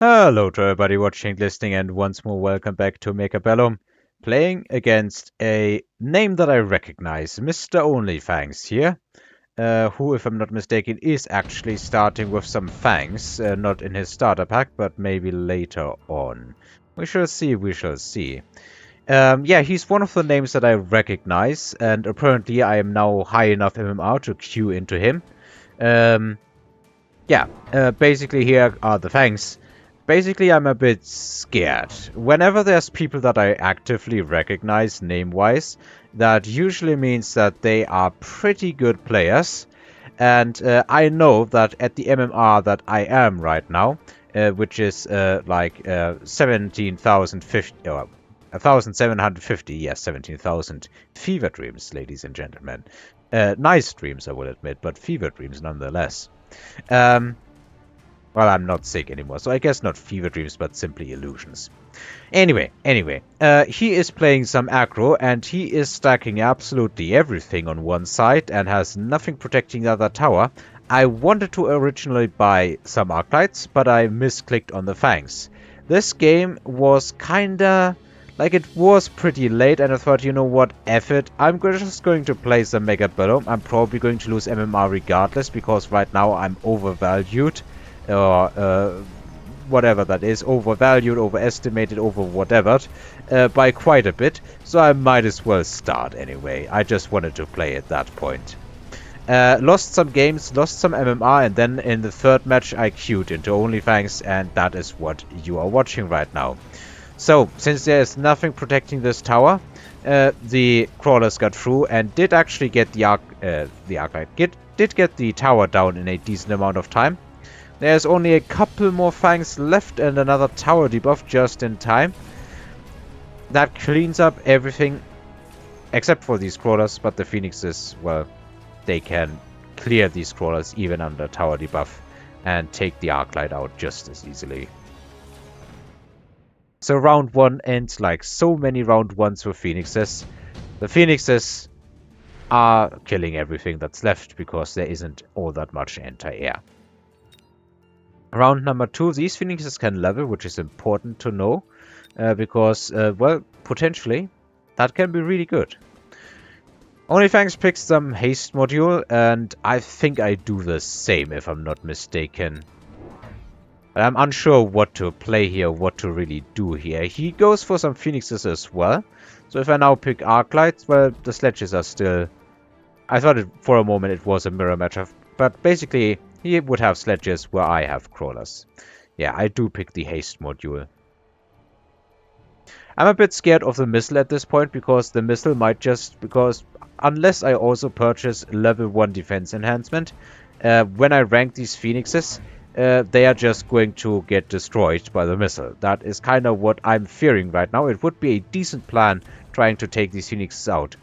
Hello to everybody watching, listening, and once more welcome back to Mechabellum, playing against a name that I recognize, Mr. Onlyfangs here, who, if I'm not mistaken, is actually starting with some fangs, not in his starter pack, but maybe later on. We shall see, we shall see. Yeah, he's one of the names that I recognize, and apparently I am now high enough MMR to queue into him. Basically here are the fangs. Basically, I'm a bit scared. Whenever there's people that I actively recognize name-wise, that usually means that they are pretty good players. And I know that at the MMR that I am right now, which is 17,050, or 1,750, yes, 17,000 fever dreams, ladies and gentlemen. Nice dreams, I will admit, but fever dreams nonetheless. Well, I'm not sick anymore, so I guess not fever dreams, but simply illusions. Anyway, he is playing some aggro, and he is stacking absolutely everything on one side and has nothing protecting the other tower. I wanted to originally buy some Arclights, but I misclicked on the fangs. This game was kinda... like, it was pretty late, and I thought, you know what, F it. I'm just going to play some Mechabellum. I'm probably going to lose MMR regardless, because right now I'm overvalued. Or whatever that is, overvalued, overestimated, over whatever, by quite a bit, so I might as well start anyway. I just wanted to play at that point. Lost some games, lost some MMR, and then in the third match I queued into Onlyfangs, and that is what you are watching right now. So, since there is nothing protecting this tower, the crawlers got through and did actually get the Arclight, did get the tower down in a decent amount of time. There's only a couple more fangs left and another tower debuff just in time. That cleans up everything except for these crawlers, but the phoenixes, well, they can clear these crawlers even under tower debuff and take the Arclight out just as easily. So round 1 ends like so many round 1s with phoenixes. The phoenixes are killing everything that's left because there isn't all that much anti-air. Round number 2, these phoenixes can level, which is important to know, because, well, potentially, that can be really good. Onlyfangs picks some haste module, and I think I do the same, if I'm not mistaken. But I'm unsure what to play here, what to really do here. He goes for some phoenixes as well, so if I now pick Arclights, well, the sledges are still... I thought for a moment it was a mirror matchup, but basically... he would have sledges where I have crawlers. Yeah, I do pick the haste module. I'm a bit scared of the missile at this point, because the missile might just... because unless I also purchase level 1 defense enhancement, when I rank these phoenixes, they are just going to get destroyed by the missile. That is kind of what I'm fearing right now. It would be a decent plan trying to take these phoenixes out.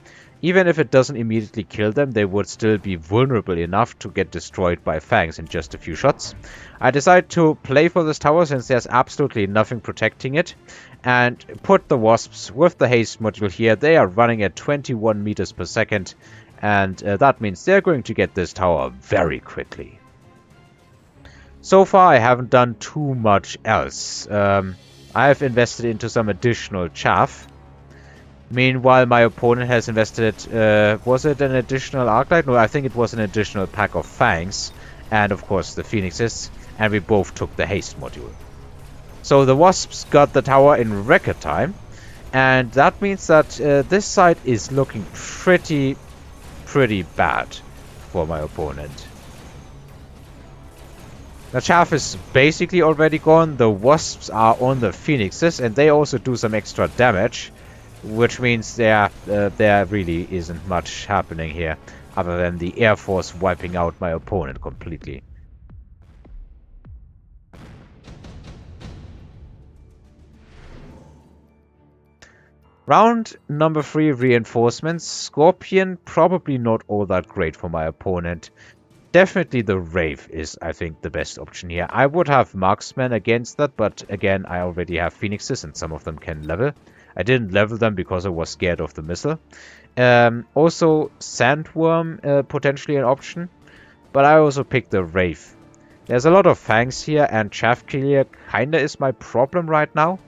Even if it doesn't immediately kill them, they would still be vulnerable enough to get destroyed by fangs in just a few shots. I decided to play for this tower since there's absolutely nothing protecting it, and put the wasps with the haste module here. They are running at 21 meters per second, and that means they're going to get this tower very quickly. So far I haven't done too much else. I have invested into some additional chaff. Meanwhile, my opponent has invested, was it an additional Arclight? No, I think it was an additional pack of fangs. And of course the phoenixes. And we both took the haste module. So the wasps got the tower in record time. And that means that this side is looking pretty bad for my opponent. The chaff is basically already gone. The wasps are on the phoenixes. And they also do some extra damage. Which means there really isn't much happening here, other than the Air Force wiping out my opponent completely. Round number 3, reinforcements. Scorpion, probably not all that great for my opponent. Definitely the Wraith is, I think, the best option here. I would have Marksman against that, but again, I already have Phoenixes and some of them can level. I didn't level them because I was scared of the missile. Also, Sandworm, potentially an option. But I also picked the Wraith. There's a lot of fangs here, and chaff clear kinda is my problem right now.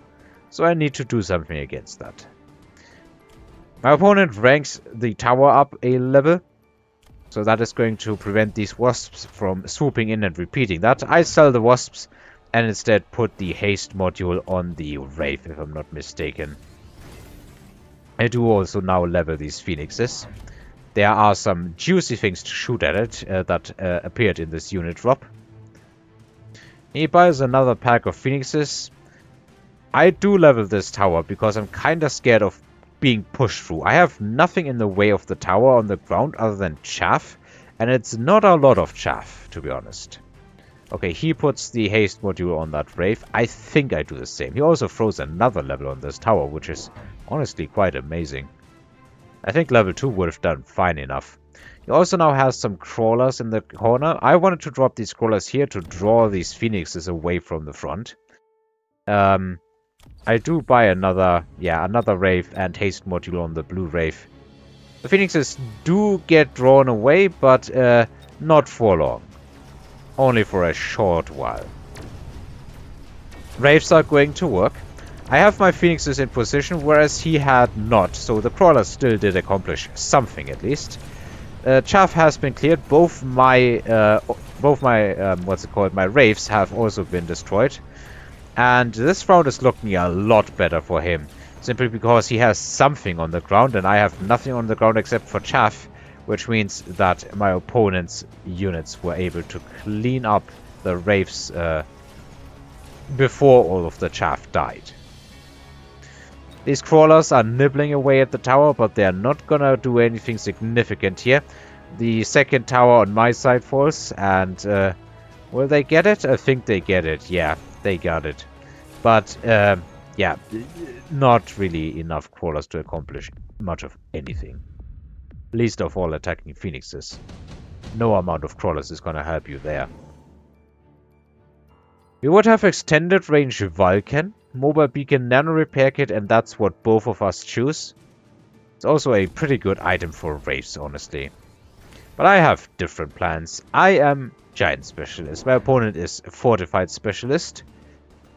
So I need to do something against that. My opponent ranks the tower up a level. So that is going to prevent these wasps from swooping in and repeating that. I sell the wasps and instead put the haste module on the Wraith, if I'm not mistaken. I do also now level these phoenixes. There are some juicy things to shoot at it that appeared in this unit drop. He buys another pack of phoenixes. I do level this tower because I'm kinda scared of being pushed through. I have nothing in the way of the tower on the ground other than chaff, and it's not a lot of chaff, to be honest. Okay, he puts the haste module on that Wraith. I think I do the same. He also throws another level on this tower, which is honestly quite amazing. I think level 2 would have done fine enough. He also now has some crawlers in the corner. I wanted to drop these crawlers here to draw these phoenixes away from the front. I do buy another Wraith and haste module on the blue Wraith. The phoenixes do get drawn away, but not for long. Only for a short while. Wraiths are going to work. I have my phoenixes in position, whereas he had not, so the crawlers still did accomplish something at least. Chaff has been cleared. Both my my Wraiths have also been destroyed. And this round is looking a lot better for him. Simply because he has something on the ground and I have nothing on the ground except for chaff. Which means that my opponent's units were able to clean up the Wraiths before all of the chaff died. These crawlers are nibbling away at the tower, but they're not gonna do anything significant here. The second tower on my side falls, and will they get it? I think they get it. Yeah, they got it. But yeah, not really enough crawlers to accomplish much of anything. Least of all attacking phoenixes. No amount of crawlers is gonna help you there. We would have extended range Vulcan, mobile beacon, nano repair kit, and that's what both of us choose. It's also a pretty good item for Wraiths, honestly. But I have different plans. I am Giant Specialist. My opponent is Fortified Specialist.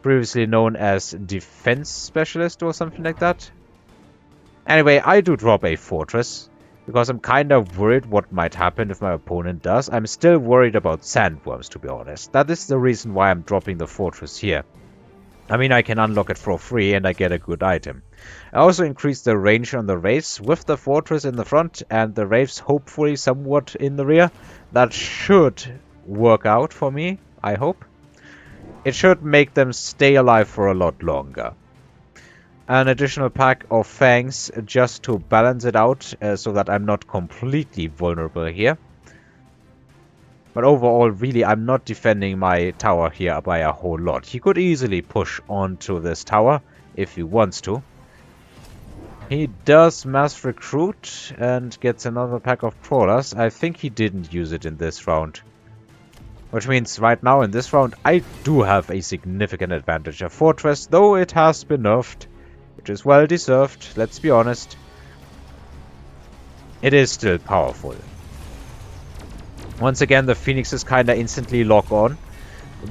Previously known as Defense Specialist or something like that. Anyway, I do drop a Fortress. Because I'm kind of worried what might happen if my opponent does. I'm still worried about sandworms, to be honest. That is the reason why I'm dropping the Fortress here. I mean, I can unlock it for free and I get a good item. I also increased the range on the Wraiths with the Fortress in the front and the Wraiths hopefully somewhat in the rear. That should work out for me, I hope. It should make them stay alive for a lot longer. An additional pack of fangs just to balance it out so that I'm not completely vulnerable here. But overall, really, I'm not defending my tower here by a whole lot. He could easily push onto this tower if he wants to. He does mass recruit and gets another pack of crawlers. I think he didn't use it in this round. Which means right now in this round I do have a significant advantage. A Fortress, though it has been nerfed. Which is well deserved, let's be honest. It is still powerful. Once again, the Phoenixes kinda instantly lock on.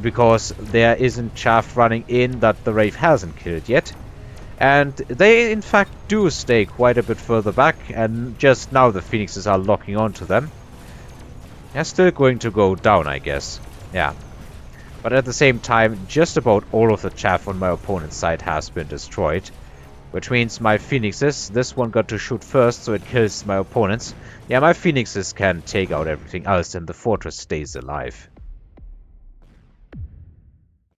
Because there isn't chaff running in that the Wraith hasn't killed yet. And they in fact do stay quite a bit further back. And just now the Phoenixes are locking onto them. They're still going to go down, I guess. Yeah. But at the same time, just about all of the chaff on my opponent's side has been destroyed. Which means my Phoenixes, this one got to shoot first, so it kills my opponents. Yeah, my Phoenixes can take out everything else and the Fortress stays alive.